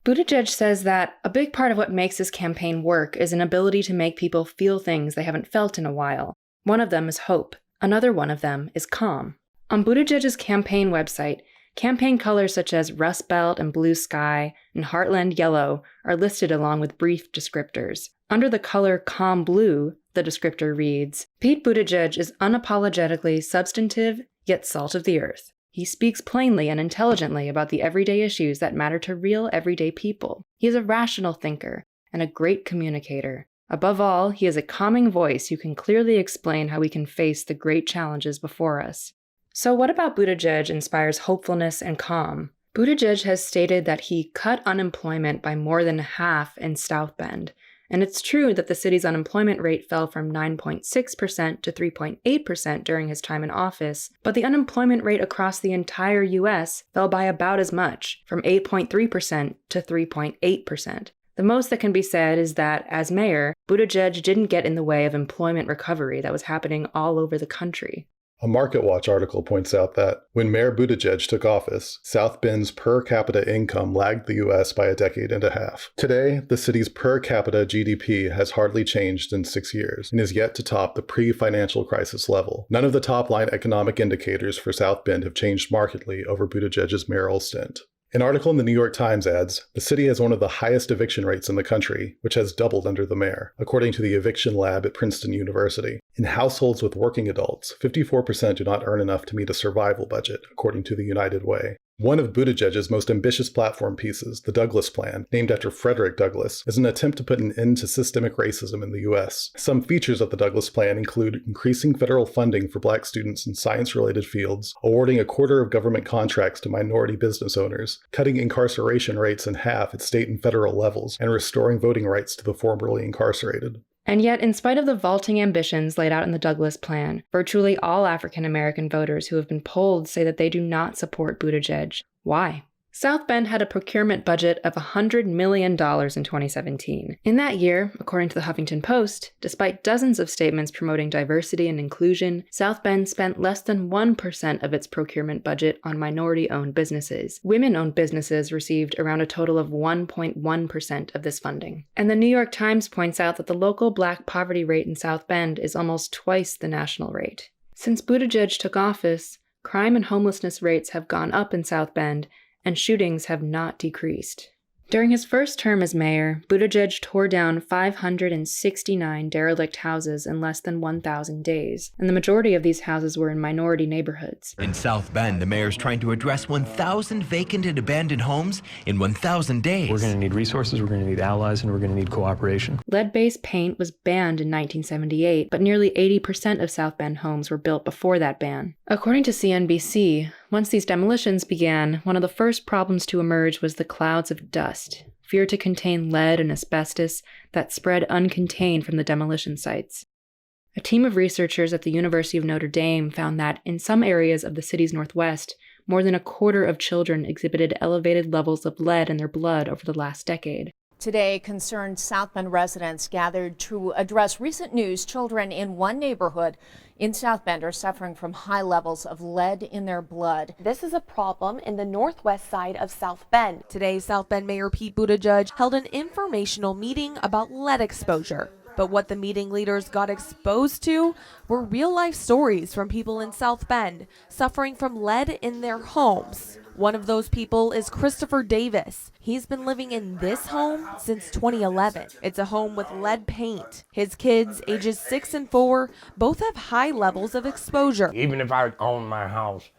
Buttigieg says that a big part of what makes his campaign work is an ability to make people feel things they haven't felt in a while. One of them is hope. Another one of them is calm. On Buttigieg's campaign website, campaign colors such as Rust Belt and Blue Sky and Heartland Yellow are listed along with brief descriptors. Under the color Calm Blue, the descriptor reads, Pete Buttigieg is unapologetically substantive, yet salt of the earth. He speaks plainly and intelligently about the everyday issues that matter to real everyday people. He is a rational thinker and a great communicator. Above all, he is a calming voice who can clearly explain how we can face the great challenges before us. So what about Buttigieg inspires hopefulness and calm? Buttigieg has stated that he cut unemployment by more than half in South Bend. And it's true that the city's unemployment rate fell from 9.6% to 3.8% during his time in office, but the unemployment rate across the entire U.S. fell by about as much, from 8.3% to 3.8%. The most that can be said is that, as mayor, Buttigieg didn't get in the way of employment recovery that was happening all over the country. A MarketWatch article points out that when Mayor Buttigieg took office, South Bend's per capita income lagged the U.S. by a decade and a half. Today, the city's per capita GDP has hardly changed in 6 years and is yet to top the pre-financial crisis level. None of the top-line economic indicators for South Bend have changed markedly over Buttigieg's mayoral stint. An article in the New York Times adds, the city has one of the highest eviction rates in the country, which has doubled under the mayor, according to the eviction lab at Princeton University. In households with working adults, 54% do not earn enough to meet a survival budget, according to the United Way. One of Buttigieg's most ambitious platform pieces, the Douglas Plan, named after Frederick Douglass, is an attempt to put an end to systemic racism in the U.S. Some features of the Douglas Plan include increasing federal funding for Black students in science-related fields, awarding a quarter of government contracts to minority business owners, cutting incarceration rates in half at state and federal levels, and restoring voting rights to the formerly incarcerated. And yet, in spite of the vaulting ambitions laid out in the Douglas Plan, virtually all African American voters who have been polled say that they do not support Buttigieg. Why? South Bend had a procurement budget of $100 million in 2017. In that year, according to the Huffington Post, despite dozens of statements promoting diversity and inclusion, South Bend spent less than 1% of its procurement budget on minority-owned businesses. Women-owned businesses received around a total of 1.1% of this funding. And the New York Times points out that the local Black poverty rate in South Bend is almost twice the national rate. Since Buttigieg took office, crime and homelessness rates have gone up in South Bend, and shootings have not decreased. During his first term as mayor, Buttigieg tore down 569 derelict houses in less than 1,000 days, and the majority of these houses were in minority neighborhoods. In South Bend, the mayor's trying to address 1,000 vacant and abandoned homes in 1,000 days. We're going to need resources, we're going to need allies, and we're going to need cooperation. Lead-based paint was banned in 1978, but nearly 80% of South Bend homes were built before that ban. According to CNBC, once these demolitions began, one of the first problems to emerge was the clouds of dust, feared to contain lead and asbestos that spread uncontained from the demolition sites. A team of researchers at the University of Notre Dame found that in some areas of the city's northwest, more than a quarter of children exhibited elevated levels of lead in their blood over the last decade. Today, concerned South Bend residents gathered to address recent news. Children in one neighborhood in South Bend are suffering from high levels of lead in their blood. This is a problem in the northwest side of South Bend. Today, South Bend Mayor Pete Buttigieg held an informational meeting about lead exposure. But what the meeting leaders got exposed to were real-life stories from people in South Bend suffering from lead in their homes. One of those people is Christopher Davis. He's been living in this home since 2011. It's a home with lead paint. His kids, ages 6 and 4, both have high levels of exposure. Even if I owned my house,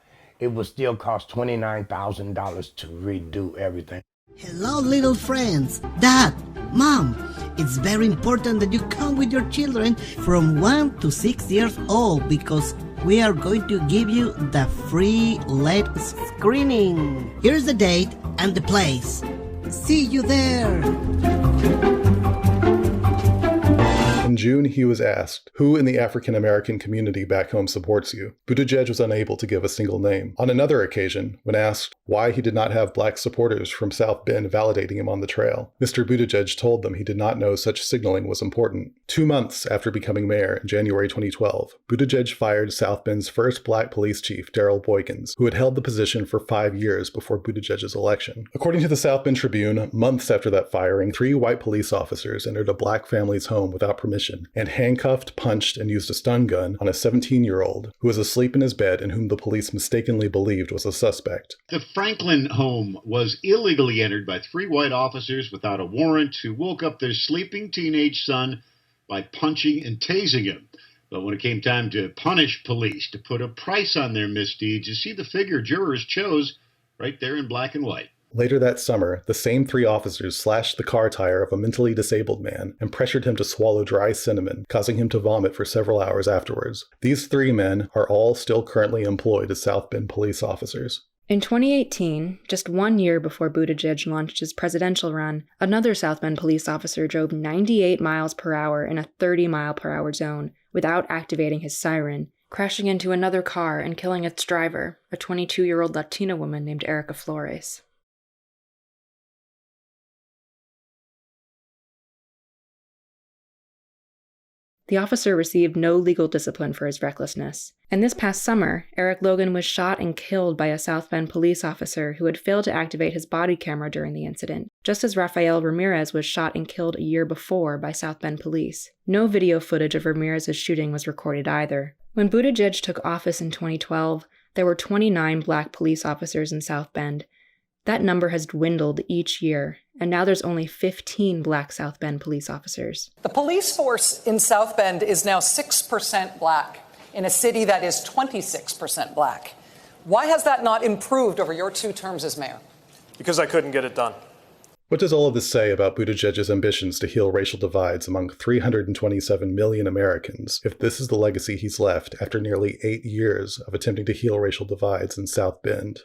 it would still cost $29,000 to redo everything. Hello, little friends. Dad, Mom, it's very important that you come with your children from 1 to 6 years old because we are going to give you the free lead screening. Here's the date and the place. See you there. In June, he was asked, "Who in the African American community back home supports you?" Buttigieg was unable to give a single name. On another occasion, when asked why he did not have black supporters from South Bend validating him on the trail, Mr. Buttigieg told them he did not know such signaling was important. 2 months after becoming mayor in January 2012, Buttigieg fired South Bend's first black police chief, Darrell Boykins, who had held the position for 5 years before Buttigieg's election. According to the South Bend Tribune, months after that firing, 3 white police officers entered a black family's home without permission and handcuffed, punched, and used a stun gun on a 17-year-old who was asleep in his bed and whom the police mistakenly believed was a suspect. The Franklin home was illegally entered by 3 white officers without a warrant who woke up their sleeping teenage son by punching and tasing him. But when it came time to punish police, to put a price on their misdeeds, you see the figure jurors chose right there in black and white. Later that summer, the same 3 officers slashed the car tire of a mentally disabled man and pressured him to swallow dry cinnamon, causing him to vomit for several hours afterwards. These 3 men are all still currently employed as South Bend police officers. In 2018, just 1 year before Buttigieg launched his presidential run, another South Bend police officer drove 98 miles per hour in a 30-mile-per-hour zone without activating his siren, crashing into another car and killing its driver, a 22-year-old Latina woman named Erica Flores. The officer received no legal discipline for his recklessness. And this past summer, Eric Logan was shot and killed by a South Bend police officer who had failed to activate his body camera during the incident, just as Rafael Ramirez was shot and killed a year before by South Bend police. No video footage of Ramirez's shooting was recorded either. When Buttigieg took office in 2012, there were 29 black police officers in South Bend. That number has dwindled each year, and now there's only 15 black South Bend police officers. The police force in South Bend is now 6% black in a city that is 26% black. Why has that not improved over your 2 terms as mayor? Because I couldn't get it done. What does all of this say about Buttigieg's ambitions to heal racial divides among 327 million Americans if this is the legacy he's left after nearly 8 years of attempting to heal racial divides in South Bend?